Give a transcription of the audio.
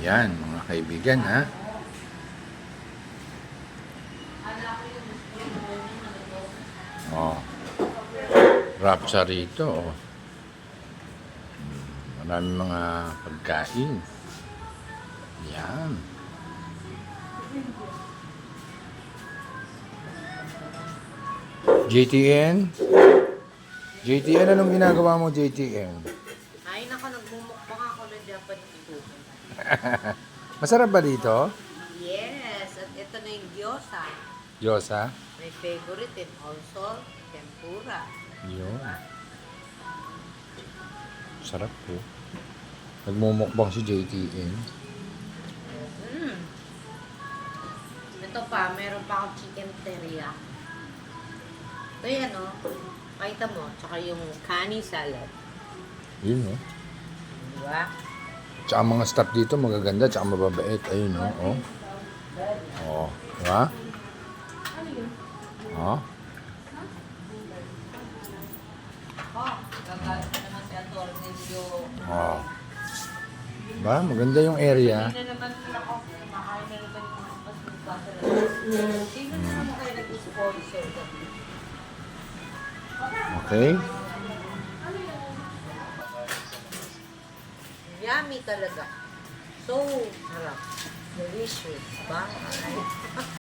Yan, mga kaibigan, ha? Oh. Rapsa rito, oh. Maraming mga pagkain. Yan. JTN? JTN, anong ginagawa mo, JTN? Ay, nako, nagmumukbang ako ng Japanese food. Masarap ba dito? Yes, at ito na yung gyoza. Gyoza? My favorite and also tempura. Yun. Sarap po. Nagmumukbang si JTN. Mm. Ito pa, meron pa akong chicken teriyaki. Ito yan, oh. Pakita mo, tsaka yung kani salad. Yun, oh. Diba? Tsaka mga staff dito magaganda, tsaka mababait. Ayun, oh. Oh. Oh. Diba? Oh. Oh, gagalit na naman si Atornillo. Oh. Diba? Maganda yung area. Hindi na naman ako. Makain na naman yung mas magpapalala. Sino na naman kayo nag-sponsor? Okay? Yummy talaga. So, harap. Delicious. Bye.